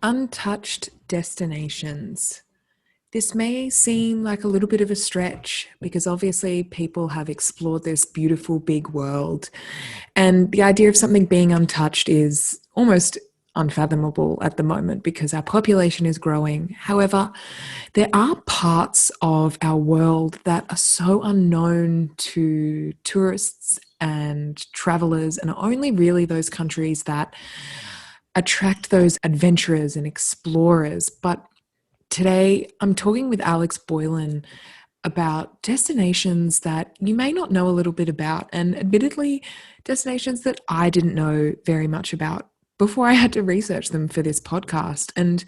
Untouched destinations. This may seem like a little bit of a stretch because obviously people have explored this beautiful big world, and the idea of something being untouched is almost unfathomable at the moment because our population is growing. However, there are parts of our world that are so unknown to tourists and travelers, and only really those countries that attract those adventurers and explorers. But today I'm talking with Alex Boylan about destinations that you may not know a little bit about, and admittedly, destinations that I didn't know very much about before I had to research them for this podcast. And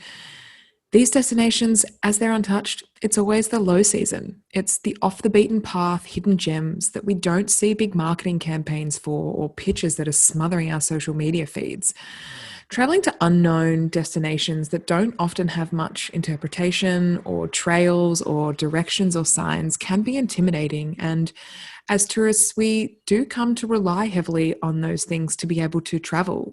these destinations, as they're untouched, it's always the low season. It's the off the beaten path, hidden gems that we don't see big marketing campaigns for or pitches that are smothering our social media feeds. Traveling to unknown destinations that don't often have much interpretation or trails or directions or signs can be intimidating. And as tourists, we do come to rely heavily on those things to be able to travel,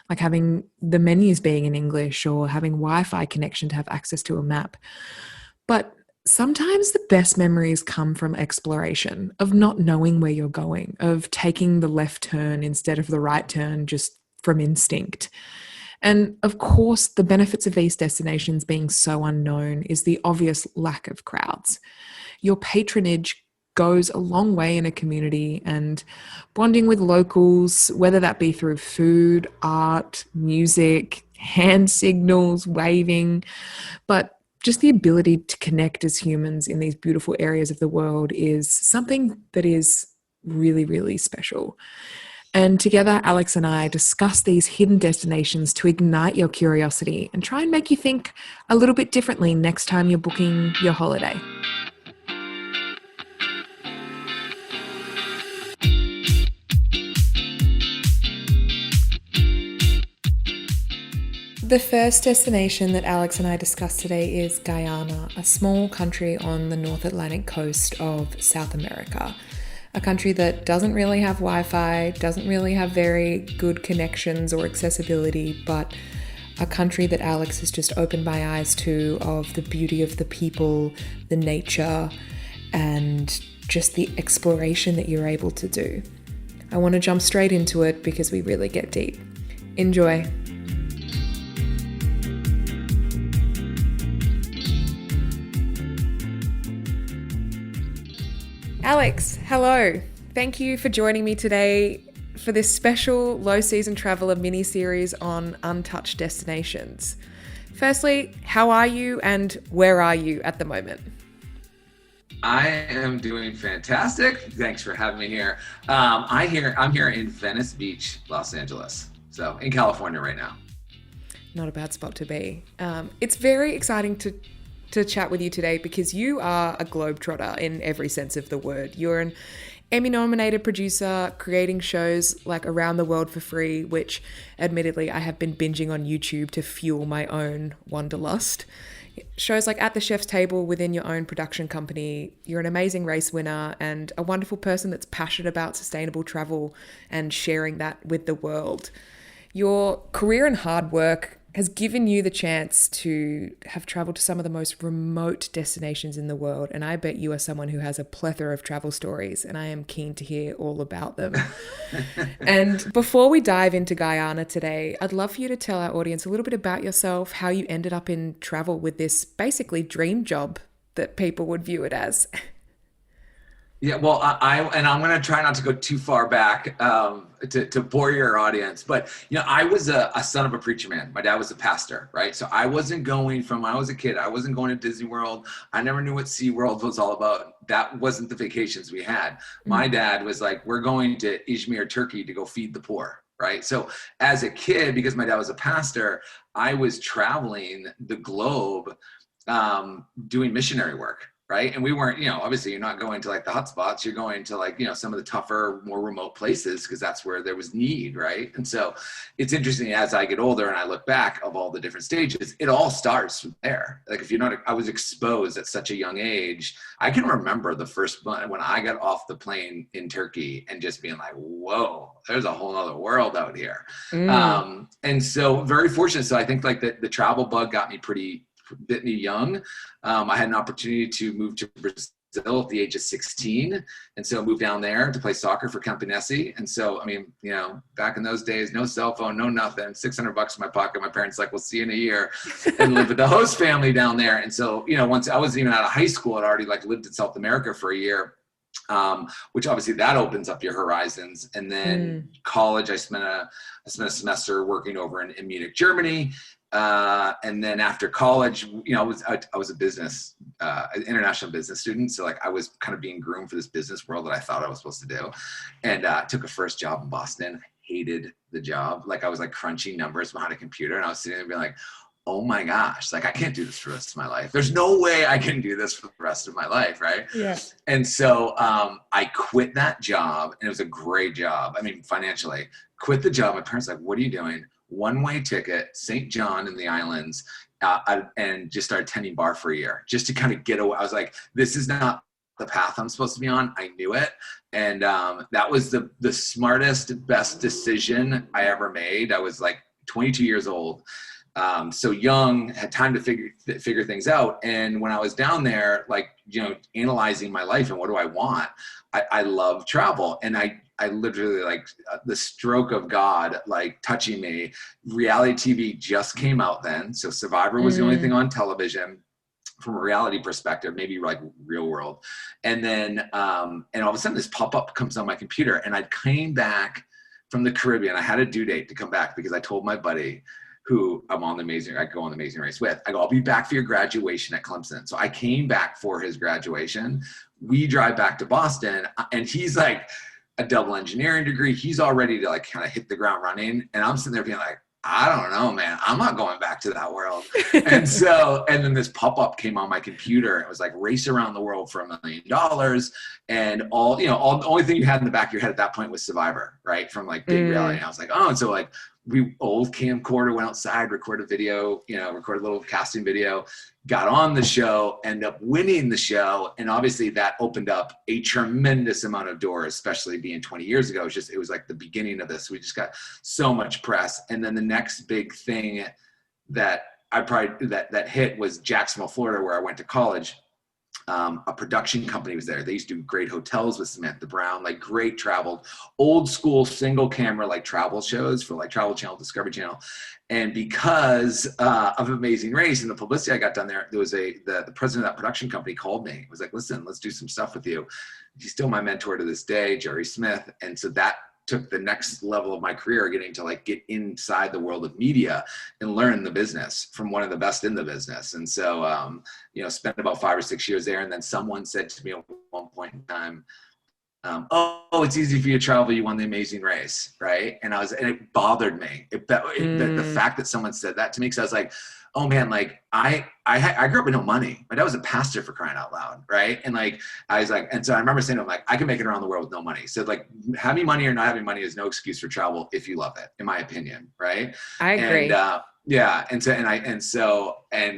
like having the menus being in English or having Wi-Fi connection to have access to a map. But sometimes the best memories come from exploration, of not knowing where you're going, of taking the left turn instead of the right turn just from instinct. And of course, the benefits of these destinations being so unknown is the obvious lack of crowds. Your patronage goes a long way in a community, and bonding with locals, whether that be through food, art, music, hand signals, waving, but just the ability to connect as humans in these beautiful areas of the world is something that is really, really special. And together, Alex and I discuss these hidden destinations to ignite your curiosity and try and make you think a little bit differently next time you're booking your holiday. The first destination that Alex and I discussed today is Guyana, a small country on the North Atlantic coast of South America. A country that doesn't really have Wi-Fi, doesn't really have very good connections or accessibility, but a country that Alex has just opened my eyes to, of the beauty of the people, the nature, and just the exploration that you're able to do. I want to jump straight into it because we really get deep. Enjoy. Alex, hello. Thank you for joining me today for this special Low Season Traveler mini-series on untouched destinations. Firstly, how are you and where are you at the moment? I am doing fantastic. Thanks for having me here. I'm here in Venice Beach, Los Angeles. So in California right now. Not a bad spot to be. It's very exciting to chat with you today because you are a globetrotter in every sense of the word. You're an Emmy-nominated producer creating shows like around the world for free, which admittedly I have been binging on YouTube to fuel my own wanderlust. Shows like At the Chef's Table within your own production company. You're an amazing race winner and a wonderful person that's passionate about sustainable travel and sharing that with the world. Your career and hard work has given you the chance to have traveled to some of the most remote destinations in the world. And I bet you are someone who has a plethora of travel stories, and I am keen to hear all about them. And before we dive into Guyana today, I'd love for you to tell our audience a little bit about yourself, how you ended up in travel with this basically dream job that people would view it as. Yeah, well, I'm going to try not to go too far back to bore your audience, but I was a son of a preacher man. My dad was a pastor, right? So I wasn't going when I was a kid, I wasn't going to Disney World. I never knew what SeaWorld was all about. That wasn't the vacations we had. Mm-hmm. My dad was like, we're going to Izmir, Turkey to go feed the poor, right? So as a kid, because my dad was a pastor, I was traveling the globe doing missionary work. right? And we weren't, obviously you're not going to like the hot spots, you're going to like, some of the tougher, more remote places because that's where there was need, right? And so it's interesting as I get older and I look back of all the different stages, it all starts from there. Like if you're not, I was exposed at such a young age. I can remember the first month when I got off the plane in Turkey and just being like, whoa, there's a whole other world out here. And so very fortunate. So I think like the travel bug bit me young. I had an opportunity to move to Brazil at the age of 16. And so I moved down there to play soccer for Campinesi. And so, I mean, back in those days, no cell phone, no nothing, $600 in my pocket. My parents like, we'll see you in a year, and live with the host family down there. And so, once I wasn't even out of high school, I'd already like lived in South America for a year. Which obviously that opens up your horizons. And then college, I spent a semester working over in Munich, Germany. And then after college, I was a business, an international business student. So like I was kind of being groomed for this business world that I thought I was supposed to do. And took a first job in Boston. Hated the job. Like I was like crunching numbers behind a computer, and I was sitting there being like, oh my gosh, like I can't do this for the rest of my life. There's no way I can do this for the rest of my life, right? Yeah. And so I quit that job, and it was a great job. I mean, financially, quit the job. My parents were like, what are you doing? One-way ticket, St. John in the islands, and just started tending bar for a year just to kind of get away. I was like, this is not the path I'm supposed to be on. I knew it. And that was the smartest, best decision I ever made. I was like 22 years old. So young, had time to figure things out. And when I was down there, like, analyzing my life and what do I want, I love travel. And I literally like the stroke of God, like touching me. Reality TV just came out then. So Survivor was the only thing on television from a reality perspective, maybe like Real World. And then, and all of a sudden this pop-up comes on my computer, and I came back from the Caribbean. I had a due date to come back because I told my buddy, who I go on the Amazing Race with, I go, I'll be back for your graduation at Clemson. So I came back for his graduation. We drive back to Boston, and he's like a double engineering degree. He's all ready to like kind of hit the ground running. And I'm sitting there being like, I don't know, man, I'm not going back to that world. And then this pop-up came on my computer. It was like race around the world for $1 million. And the only thing you had in the back of your head at that point was Survivor, right? From like big reality. And I was like, oh, and so like, old camcorder, went outside, recorded video, recorded a little casting video, got on the show, ended up winning the show. And obviously that opened up a tremendous amount of doors, especially being 20 years ago. It was like the beginning of this. We just got so much press. And then the next big thing that that hit was Jacksonville, Florida, where I went to college. A production company was there. They used to do great hotels with Samantha Brown, like great traveled, old school single camera, like travel shows for like Travel Channel, Discovery Channel. And because of Amazing Race and the publicity I got done there, there was the president of that production company called me. He was like, listen, let's do some stuff with you. He's still my mentor to this day, Jerry Smith. And so that took the next level of my career, getting to like get inside the world of media and learn the business from one of the best in the business. And so, spent about 5 or 6 years there. And then someone said to me at one point in time, oh, it's easy for you to travel. You won the Amazing Race, right? And it bothered me. The fact that someone said that to me, because I was like, oh man, like I grew up with no money. My dad was a pastor, for crying out loud, right? And like I was like, and so I remember saying to him, like, I can make it around the world with no money. So like having money or not having money is no excuse for travel if you love it, in my opinion, right? I agree. And yeah, and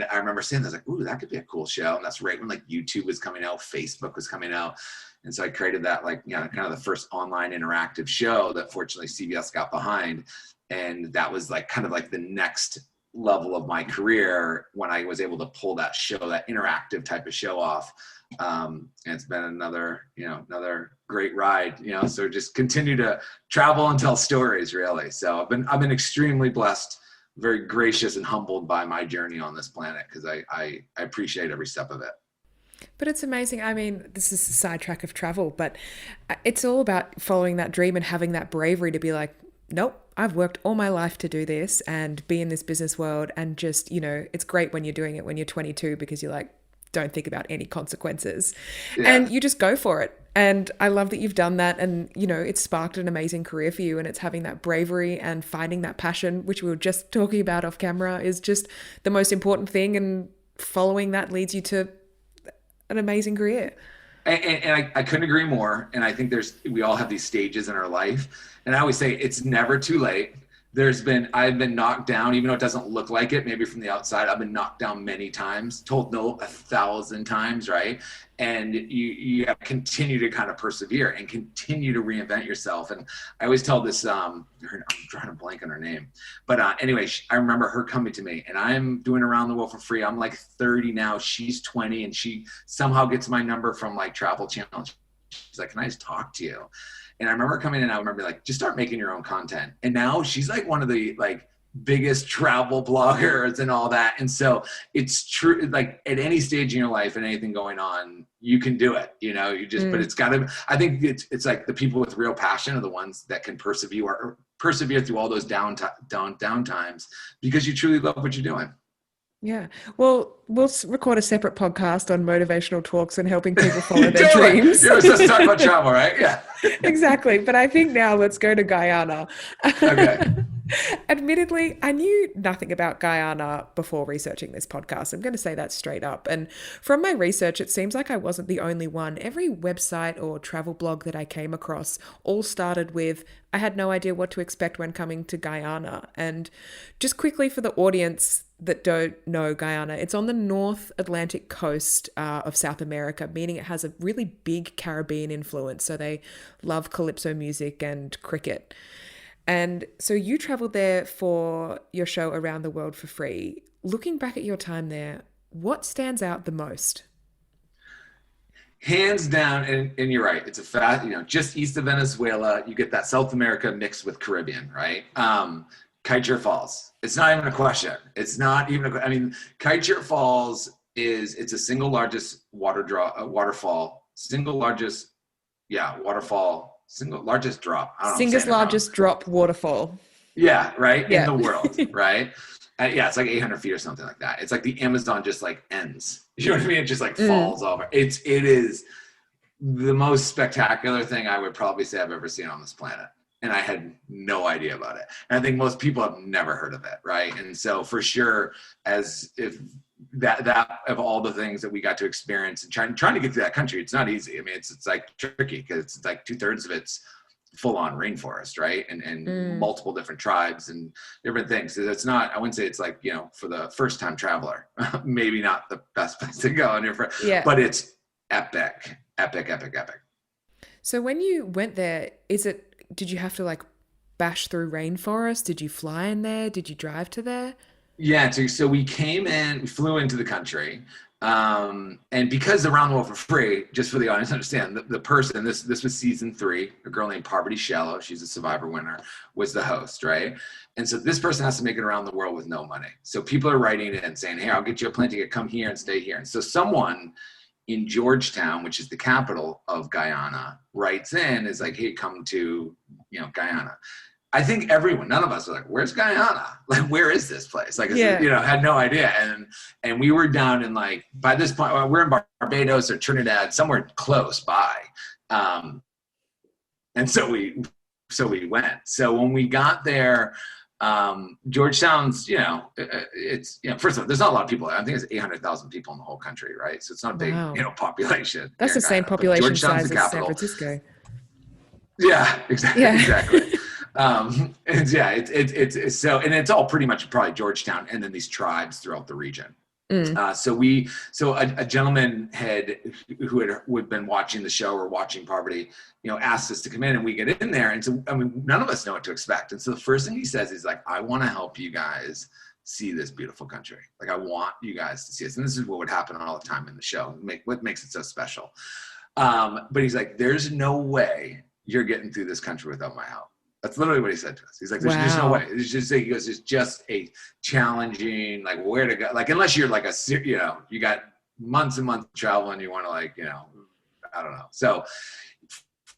I remember saying, I was like, ooh, that could be a cool show. And that's right when like YouTube was coming out, Facebook was coming out. And so I created that, like, kind of the first online interactive show that fortunately CBS got behind. And that was like kind of like the next level of my career when I was able to pull that show, that interactive type of show off. And it's been another great ride, so just continue to travel and tell stories, really. So I've been extremely blessed, very gracious and humbled by my journey on this planet, because I appreciate every step of it. But it's amazing. I mean, this is a sidetrack of travel, but it's all about following that dream and having that bravery to be like, nope, I've worked all my life to do this and be in this business world. And just, it's great when you're doing it when you're 22, because you're like, don't think about any consequences. Yeah. And you just go for it. And I love that you've done that. And, it's sparked an amazing career for you. And it's having that bravery and finding that passion, which we were just talking about off camera, is just the most important thing. And following that leads you to an amazing career. And I couldn't agree more. And I think we all have these stages in our life. And I always say it's never too late. I've been knocked down, even though it doesn't look like it, maybe from the outside. I've been knocked down many times, told no 1,000 times, right? And you have to continue to kind of persevere and continue to reinvent yourself. And I always tell this, I'm trying to blank on her name, but anyway, I remember her coming to me, and I'm doing Around the World for Free. I'm like 30 now, she's 20, and she somehow gets my number from like Travel Channel. She's like, can I just talk to you? And I remember coming in, I remember like, just start making your own content. And now she's like one of the like biggest travel bloggers and all that. And so it's true, like at any stage in your life and anything going on, you can do it, you just, but it's gotta, I think it's like the people with real passion are the ones that can persevere through all those down times because you truly love what you're doing. Yeah. Well, we'll record a separate podcast on motivational talks and helping people follow their dreams. You're supposed to talk about travel, right? Yeah. Exactly. But I think now let's go to Guyana. Okay. Admittedly, I knew nothing about Guyana before researching this podcast. I'm going to say that straight up. And from my research, it seems like I wasn't the only one. Every website or travel blog that I came across all started with, I had no idea what to expect when coming to Guyana. And just quickly for the audience that don't know Guyana, it's on the North Atlantic coast of South America, meaning it has a really big Caribbean influence. So they love calypso music and cricket. And so you traveled there for your show Around the World for Free. Looking back at your time there, what stands out the most? Hands down, and you're right, it's a fast, just east of Venezuela, you get that South America mixed with Caribbean, right? Kite Falls. It's not even a question. It's not even I mean, Kite Falls it's a single largest waterfall, single largest drop. I don't know Single largest drop waterfall. Yeah, right? Yeah. In the world, right? It's like 800 feet or something like that. It's like the Amazon just like ends. You know what I mean? It just like falls over. It is the most spectacular thing I would probably say I've ever seen on this planet. And I had no idea about it. And I think most people have never heard of it, right? And so for sure, as if that of all the things that we got to experience and trying to get to that country, it's not easy. I mean, it's like tricky because it's like 2/3 of it's full on rainforest, right? And multiple different tribes and different things. So it's not, I wouldn't say it's like, for the first time traveler, maybe not the best place to go on but it's epic. So when you went there, did you have to like bash through rainforest? Did you fly in there? Did you drive to there? Yeah, so we flew into the country. And because Around the World for Free, just for the audience to understand, the person, this was season 3, a girl named Parvati Shallow, she's a Survivor winner, was the host, right? And so this person has to make it around the world with no money. So people are writing in saying, hey, I'll get you a plane ticket, come here and stay here. And so someone in Georgetown, which is the capital of Guyana, writes in, is like, hey, come to, Guyana. I think none of us were like, where's Guyana? Like, where is this place? Like, had no idea. And we were down in like, by this point, we're in Barbados or Trinidad, somewhere close by. And so we went. So when we got there, Georgetown's, it's, first of all, there's not a lot of people. I think it's 800,000 people in the whole country, right? So it's not a big, population. That's the same population size as San Francisco. Yeah, exactly. Yeah. Exactly. It's so, and it's all pretty much probably Georgetown and then these tribes throughout the region. So a gentleman who had been watching the show or watching Parvati, asked us to come in, and we get in there. And so, I mean, none of us know what to expect. And so the first thing he says is like, I want to help you guys see this beautiful country. Like, I want you guys to see this. And this is what would happen all the time in the show. What makes it so special. But he's like, there's no way you're getting through this country without my help. That's literally what he said to us. He's like, there's just no way. He goes, it's just a challenging, like, where to go. Like, unless you're like you got months and months of travel and you want to I don't know. So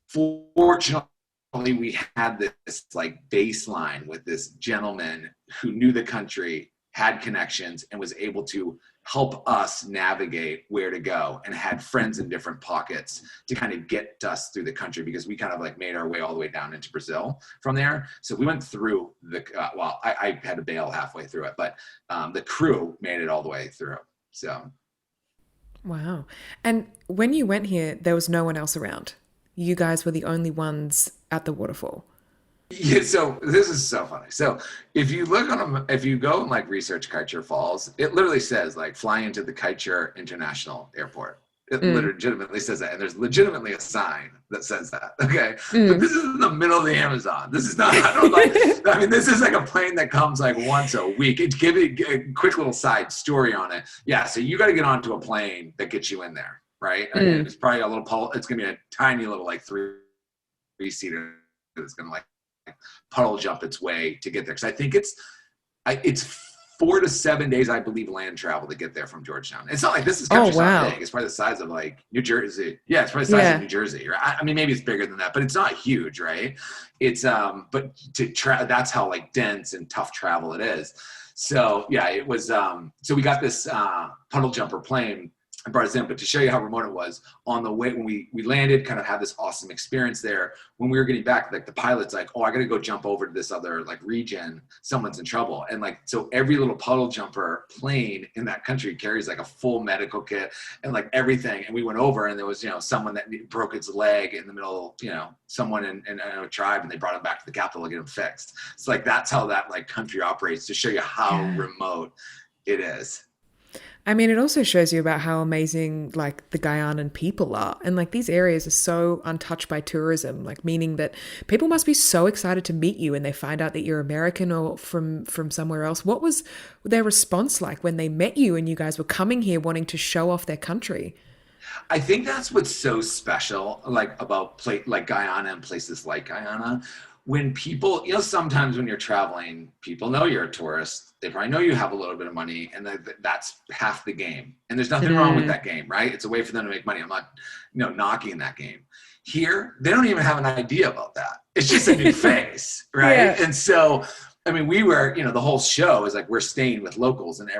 fortunately we had this like baseline with this gentleman who knew the country, had connections, and was able to help us navigate where to go, and had friends in different pockets to kind of get us through the country, because we kind of like made our way all the way down into Brazil from there. So we went through I had to bail halfway through it, but the crew made it all the way through. So Wow. And when you went here, there was no one else around. You guys were the only ones at the waterfall. Yeah, so this is so funny. So if you look on if you go and like research Kite Falls, it literally says like fly into the Kite International Airport. It Mm, legitimately says that, and there's legitimately a sign that says that. Okay, but mm. this is in the middle of the Amazon. This is not. I don't like. I mean, this is like a plane that comes like once a week. It give it a quick little side story on it. Yeah, so you got to get onto a plane that gets you in there, right? And Mm. it's probably a little. It's gonna be a tiny little like three-seater that's gonna like puddle jump its way to get there. Because I think it's 4 to 7 days, I believe, land travel to get there from Georgetown. It's not like this Oh, country's not wow. big. It's probably the size of like New Jersey. Yeah, it's probably the size of Yeah. New Jersey. Right? I mean, maybe it's bigger than that, but it's not huge, right? It's but that's how like dense and tough travel it is. So yeah, it was. So we got this puddle jumper plane. I brought us in, but to show you how remote it was, on the way when we landed, kind of had this awesome experience there. When we were getting back, like the pilot's like, "Oh, I got to go jump over to this other like region. Someone's in trouble." And like, so every little puddle jumper plane in that country carries like a full medical kit and like everything. And we went over, and there was someone that broke its leg in the middle, someone in a tribe, and they brought him back to the capital to get him fixed. It's like that's how that like country operates, to show you how Yeah. remote it is. I mean, it also shows you about how amazing like the Guyanan people are. And like these areas are so untouched by tourism, like meaning that people must be so excited to meet you and they find out that you're American or from somewhere else. What was their response like when they met you and you guys were coming here wanting to show off their country? I think that's what's so special, like about like Guyana and places like Guyana. When people, sometimes when you're traveling, people know you're a tourist. They probably know you have a little bit of money, and that's half the game. And there's nothing wrong with Mm, that game, right? It's a way for them to make money. I'm not, knocking that game. Here, they don't even have an idea about that. It's just a new face, right? yeah. And so I mean, we were, the whole show is like we're staying with locals and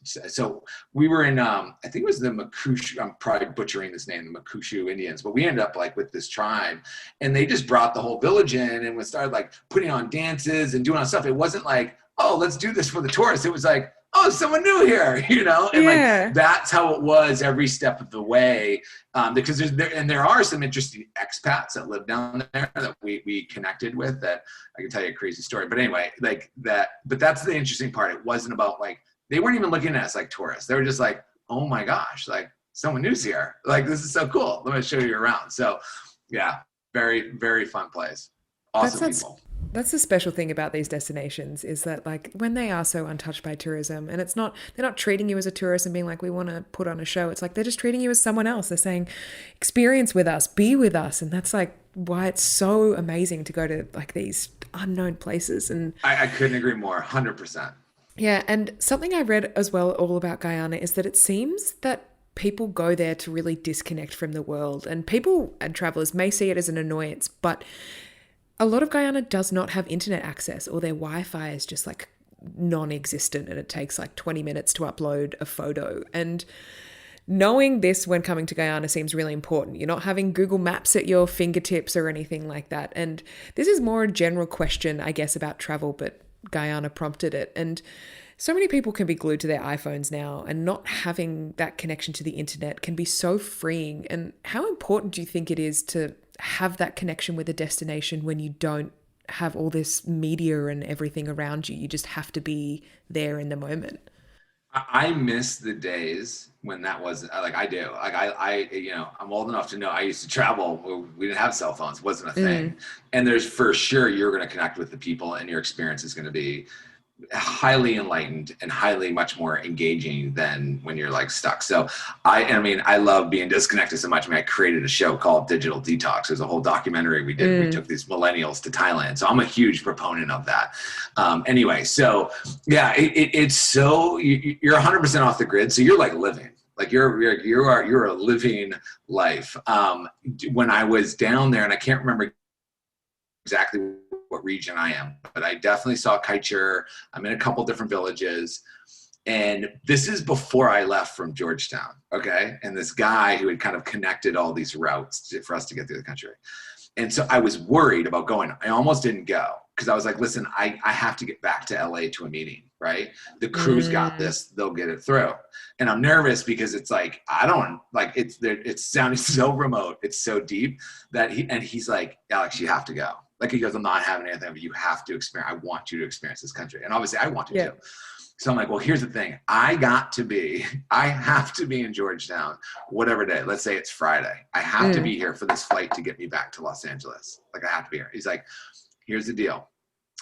so we were in, I think it was the Makushu, I'm probably butchering this name, the Makushu Indians, but we ended up like with this tribe and they just brought the whole village in and we started like putting on dances and doing all stuff. It wasn't like, oh, let's do this for the tourists. It was like, oh, someone new here, and like Yeah. that's how it was every step of the way. Because there are some interesting expats that live down there that we connected with that I can tell you a crazy story. But anyway, like that, but that's the interesting part. It wasn't about like, they weren't even looking at us like tourists. They were just like, oh my gosh, like someone new's here. Like, this is so cool. Let me show you around. So yeah, very, very fun place. That's Awesome that's people. that's the special thing about these destinations is that like when they are so untouched by tourism and they're not treating you as a tourist and being like we want to put on a show. It's like they're just treating you as someone else. They're saying experience with us, be with us, and that's like why it's so amazing to go to like these unknown places. And I couldn't agree more. 100%. yeah, and something I read as well all about Guyana is that it seems that people go there to really disconnect from the world. And people and travelers may see it as an annoyance, but a lot of Guyana does not have internet access, or their Wi-Fi is just like non-existent and it takes like 20 minutes to upload a photo. And knowing this when coming to Guyana seems really important. You're not having Google Maps at your fingertips or anything like that. And this is more a general question, I guess, about travel, but Guyana prompted it. And so many people can be glued to their iPhones now, and not having that connection to the internet can be so freeing. And how important do you think it is to have that connection with a destination when you don't have all this media and everything around you? You just have to be there in the moment. I miss the days when that was like I do. Like I'm old enough to know I used to travel. We didn't have cell phones; it wasn't a thing. Mm, And there's for sure you're going to connect with the people, and your experience is going to be highly enlightened and highly much more engaging than when you're like stuck. So I mean, I love being disconnected so much. I mean, I created a show called Digital Detox. There's a whole documentary we did. We mm. took these millennials to Thailand. So I'm a huge proponent of that. Anyway, so yeah, it's so you're 100% off the grid. So you're like living. Like you're a living life. When I was down there, and I can't remember exactly what region I am, but I definitely saw Kaicher. I'm in a couple different villages. And this is before I left from Georgetown. Okay. And this guy who had kind of connected all these routes for us to get through the country. And so I was worried about going. I almost didn't go because I was like, listen, I have to get back to LA to a meeting, right? The crew's got Mm. this, they'll get it through. And I'm nervous because it's like, I don't like it's sounding so remote. It's so deep that he's like, Alex, you have to go. Like he goes, I'm not having anything, but you have to experience, I want you to experience this country. And obviously I want to Yeah. too. So I'm like, well, here's the thing. I have to be in Georgetown, whatever day. Let's say it's Friday. I have to be here for this flight to get me back to Los Angeles. Like I have to be here. He's like, here's the deal.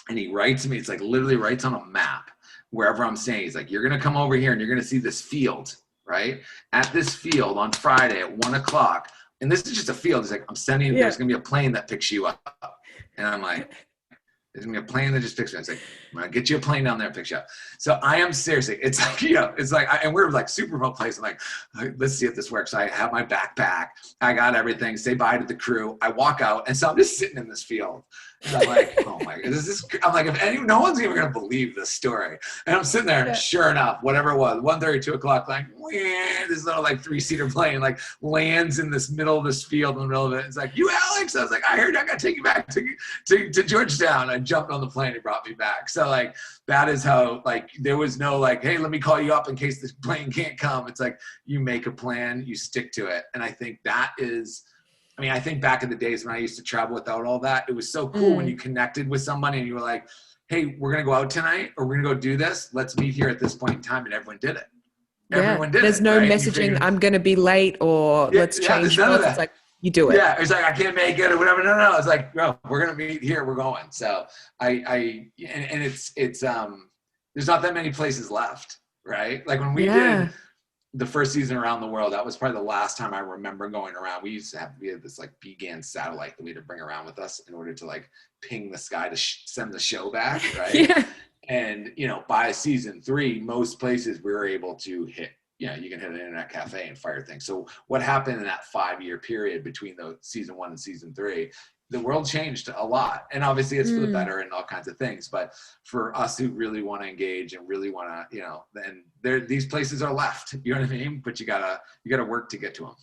And he writes me, it's like literally writes on a map wherever I'm staying. He's like, you're going to come over here and you're going to see this field, right? At this field on Friday at 1:00. And this is just a field. He's like, I'm sending, there's going to be a plane that picks you up. And I'm like, there's gonna be a plane that just picks me up. It's like, I'm gonna get you a plane down there and picks you up. So I am seriously, it's like, it's like, and we're like super remote place. I'm like, let's see if this works. So I have my backpack. I got everything. Say bye to the crew. I walk out. And so I'm just sitting in this field. And I'm like, oh my God, I'm like, no one's even gonna believe this story. And I'm sitting there, and sure enough, whatever it was, 1:30, 2:00, like, this little like 3-seater plane like lands in this middle of this field in the middle of it. It's like, you Alex? I was like, I heard I gotta take you back to Georgetown. I jumped on the plane and brought me back. So like, that is how, like, there was no like, hey, let me call you up in case this plane can't come. It's like, you make a plan, you stick to it. And I think that is, I think back in the days when I used to travel without all that, it was so cool when you connected with somebody and you were like, hey, we're going to go out tonight or we're going to go do this. Let's meet here at this point in time. And everyone did it. Everyone did it. There's no right? messaging, I'm going to be late or let's change. It's like, you do it. Yeah. It's like, I can't make it or whatever. No. It's like, no, we're going to meet here. We're going. So it's there's not that many places left. Right. Like when we did the first season around the world, that was probably the last time I remember going around. We had this like BGAN satellite that we had to bring around with us in order to like ping the sky to send the show back. Right. And, by season 3, most places we were able to hit, you can hit an internet cafe and fire things. So what happened in that 5-year period between the season 1 and season 3, the world changed a lot. And obviously it's for the better and all kinds of things. But for us who really want to engage and really want to, then these places are left, you know what I mean? But you gotta work to get to them.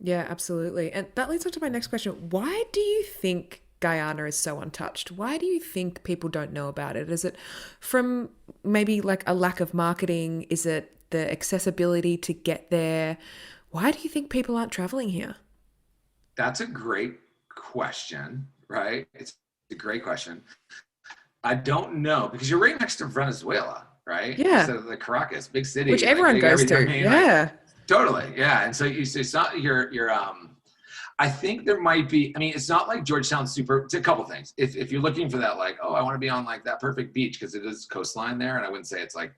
Yeah, absolutely. And that leads on to my next question. Why do you think Guyana is so untouched? Why do you think people don't know about it? Is it from maybe like a lack of marketing? Is it the accessibility to get there? Why do you think people aren't traveling here? That's a great question, right? It's a great question. I don't know, because you're right next to Venezuela, right? Yeah. So the Caracas, big city, which everyone goes to. Totally, yeah. And so it's not your I think there might be, it's not like Georgetown's it's a couple things. If you're looking for that, like, oh, I want to be on like that perfect beach, because it is coastline there, and I wouldn't say it's like,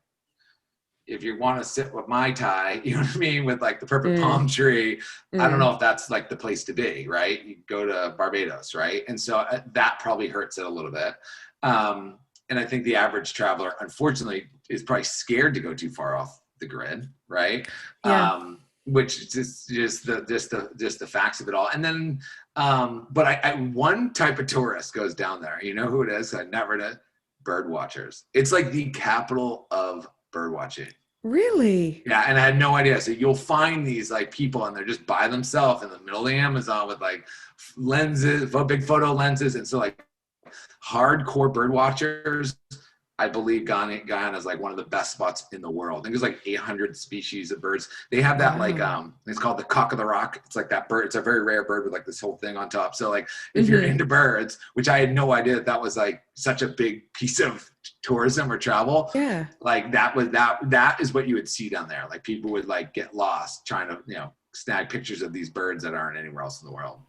if you want to sit with Mai Tai, you know what I mean, with like the perfect palm tree, I don't know if that's like the place to be, right? You go to Barbados, right? And so that probably hurts it a little bit. And I think the average traveler, unfortunately, is probably scared to go too far off the grid, right? Yeah. Which is just the facts of it all. And then, but one type of tourist goes down there. You know who it is? I never did. Bird watchers. It's like the capital of bird watching. Really? Yeah, and I had no idea. So you'll find these like people, and they're just by themselves in the middle of the Amazon with like lenses, big photo lenses, and so like hardcore bird watchers. I believe Guyana is like one of the best spots in the world. I think there's like 800 species of birds. They have that it's called the cock of the rock. It's like that bird. It's a very rare bird with like this whole thing on top. So like if you're into birds, which I had no idea that was like such a big piece of tourism or travel. Yeah. Like that is what you would see down there. Like people would like get lost trying to, snag pictures of these birds that aren't anywhere else in the world.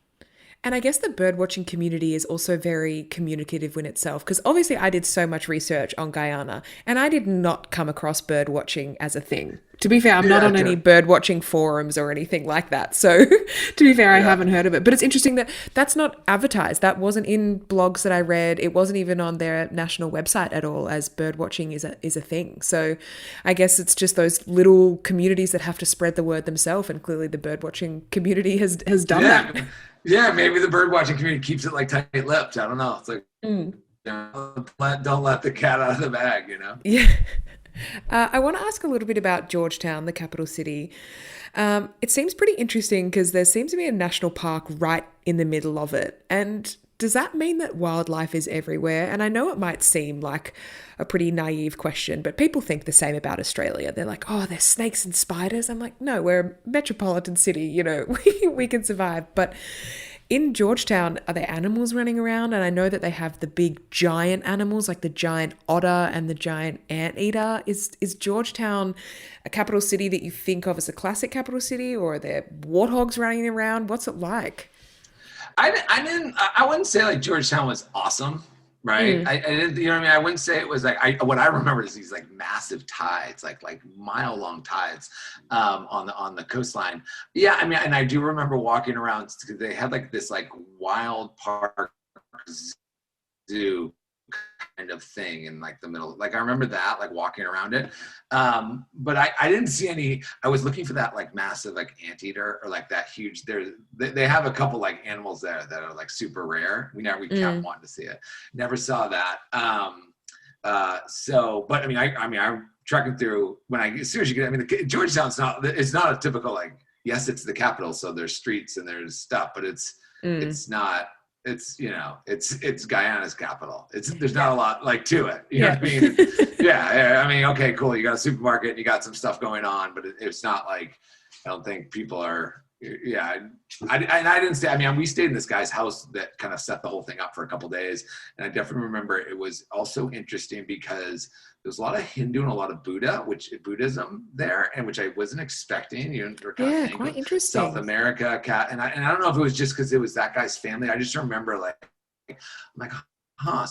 And I guess the birdwatching community is also very communicative in itself, because obviously I did so much research on Guyana and I did not come across birdwatching as a thing. To be fair, I'm not on any birdwatching forums or anything like that. So to be fair, I haven't heard of it. But it's interesting that that's not advertised. That wasn't in blogs that I read. It wasn't even on their national website at all, as birdwatching is a thing. So I guess it's just those little communities that have to spread the word themselves. And clearly the birdwatching community has done that. Yeah, maybe the birdwatching community keeps it like tight-lipped. I don't know. It's like, don't let the cat out of the bag, Yeah. I want to ask a little bit about Georgetown, the capital city. It seems pretty interesting because there seems to be a national park right in the middle of it. And does that mean that wildlife is everywhere? And I know it might seem like a pretty naive question, but people think the same about Australia. They're like, oh, there's snakes and spiders. I'm like, no, we're a metropolitan city, you know, we can survive. But in Georgetown, are there animals running around? And I know that they have the big giant animals like the giant otter and the giant anteater. Is Georgetown a capital city that you think of as a classic capital city, or are there warthogs running around? What's it like? I wouldn't say like Georgetown was awesome, right? I didn't, you know what I mean? I wouldn't say it was like, what I remember is these like massive tides, like mile long tides, on the coastline. Yeah. I mean, and I do remember walking around because they had like this like wild park zoo kind of thing in like the middle. Like I remember that, like walking around it. But I didn't see any. I was looking for that like massive like anteater or like that huge. They have a couple like animals there that are like super rare. We kept wanting to see it. Never saw that. So, but I mean, I'm trekking through as soon as you get. I mean, Georgetown's it's not a typical like. Yes, it's the capital, so there's streets and there's stuff, but it's not. It's, you know, it's Guyana's capital. There's not a lot like to it. You know what I mean? Yeah. I mean, okay, cool. You got a supermarket, you got some stuff going on, but it's not like, I don't think people are, yeah. I didn't stay, I mean, we stayed in this guy's house that kind of set the whole thing up for a couple of days. And I definitely remember it was also interesting because there's a lot of Hindu and a lot of Buddhism there, and which I wasn't expecting. You know, Yeah, quite interesting. South America, and I don't know if it was just because it was that guy's family. I just remember I'm like, huh.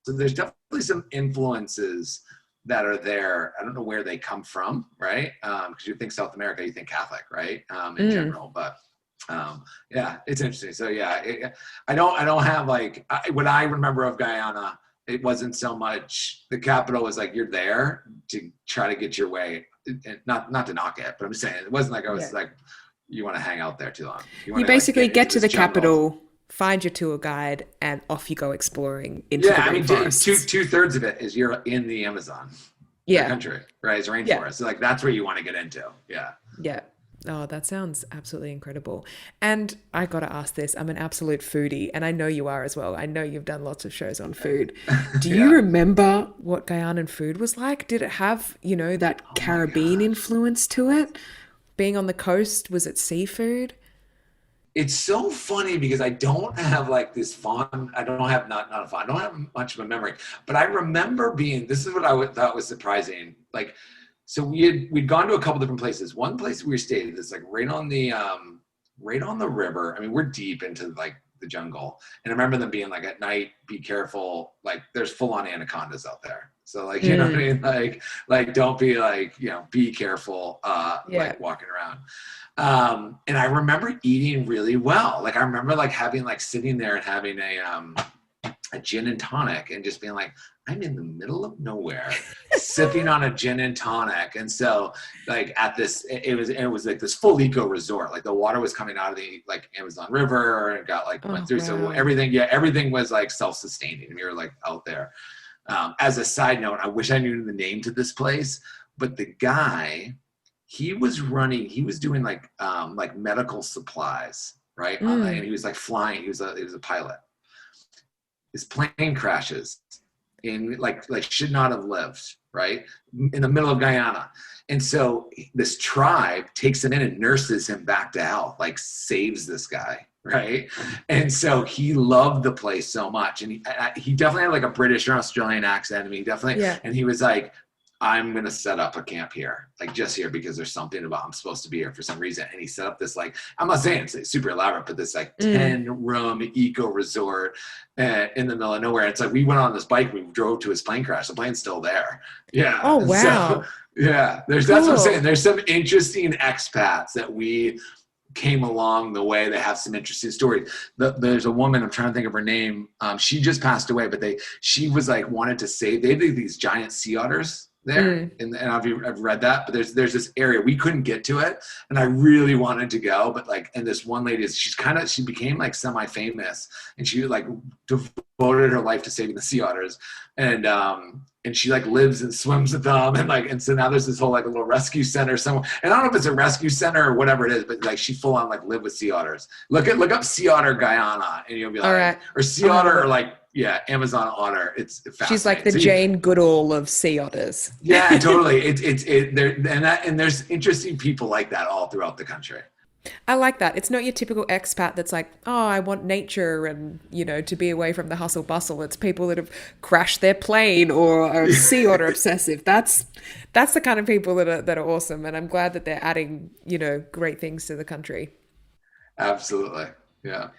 So there's definitely some influences that are there. I don't know where they come from, right? Because you think South America, you think Catholic, right? In general, but yeah, it's interesting. So yeah, I don't have like what I remember of Guyana. It wasn't so much the capital was like you're there to try to get your way, and not to knock it, but I'm just saying it wasn't like I was like you want to hang out there too long. You basically like, get to the capital, find your tour guide, and off you go exploring into the rainforest. Two-thirds of it is you're in the Amazon, country, right? It's rainforest. Yeah. So like that's where you want to get into. Yeah. Yeah. Oh, that sounds absolutely incredible. And I got to ask this. I'm an absolute foodie, and I know you are as well. I know you've done lots of shows on food. Do you remember what Guyanan food was like? Did it have, you know, that Caribbean influence to it? Being on the coast, was it seafood? It's so funny because I don't have like this fond, I don't have much of a memory, but I remember this is what I thought was surprising. Like, so we'd gone to a couple different places. One place we stayed is like right on the river. I mean, we're deep into like the jungle. And I remember them being like at night, be careful. Like there's full on anacondas out there. So like, you know what I mean? Like don't be like, you know, be careful, like walking around. And I remember eating really well. Like I remember like having like sitting there and having a gin and tonic and just being like, I'm in the middle of nowhere sipping on a gin and tonic. And so like at this, it was like this full eco resort. Like the water was coming out of the like Amazon River and got like went through. Wow. So everything was like self-sustaining. And we were like out there. As a side note, I wish I knew the name to this place, but the guy, he was doing like medical supplies, right? And he was like flying. He was a pilot. His plane crashes in like should not have lived, right? In the middle of Guyana. And so this tribe takes him in and nurses him back to health, like saves this guy, right? And so he loved the place so much. And he definitely had like a British or Australian accent. I mean, he definitely, and he was like, I'm going to set up a camp here, like just here because there's something about I'm supposed to be here for some reason. And he set up this, like, I'm not saying it's super elaborate, but this like 10-room eco resort in the middle of nowhere. It's like we went on this bike, we drove to his plane crash. The plane's still there. Yeah. Oh, wow. So, yeah. That's what I'm saying. There's some interesting expats that we came along the way. They have some interesting stories. There's a woman, I'm trying to think of her name. She just passed away, but she was like wanted to save, they had these giant sea otters there, and I've read that, but there's this area we couldn't get to it, and I really wanted to go, but like, and this one lady she became like semi-famous, and she like devoted her life to saving the sea otters, and she like lives and swims with them, and so now there's this whole like a little rescue center somewhere, and I don't know if it's a rescue center or whatever it is, but like she full on like live with sea otters. Look up sea otter Guyana, and you'll be like, all right. Or sea otter, or like, yeah, Amazon otter. It's fascinating. She's like the Jane Goodall of sea otters. Yeah, totally. It's there, and there's interesting people like that all throughout the country. I like that. It's not your typical expat that's like, oh, I want nature and, to be away from the hustle bustle. It's people that have crashed their plane or are sea otter obsessive. That's the kind of people that are awesome. And I'm glad that they're adding, great things to the country. Absolutely. Yeah.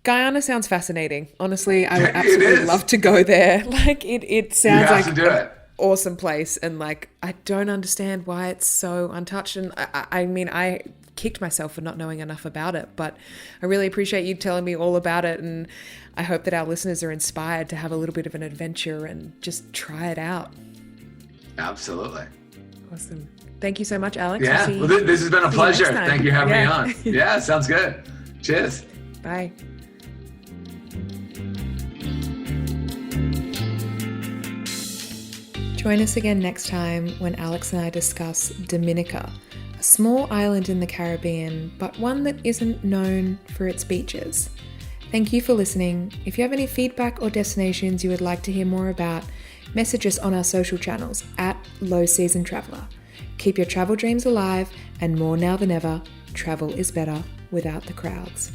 Guyana sounds fascinating. Honestly, I would absolutely love to go there. Like it sounds like an awesome place. And like, I don't understand why it's so untouched. And I mean, I kicked myself for not knowing enough about it, but I really appreciate you telling me all about it, and I hope that our listeners are inspired to have a little bit of an adventure and just try it out. Absolutely. Awesome. Thank you so much, Alex. Yeah, well, this has been a pleasure. Thank you for having me on. Yeah, sounds good. Cheers. Bye. Join us again next time when Alex and I discuss Dominica, a small island in the Caribbean, but one that isn't known for its beaches. Thank you for listening. If you have any feedback or destinations you would like to hear more about, message us on our social channels @LowSeasonTraveler. Keep your travel dreams alive, and more now than ever, travel is better without the crowds.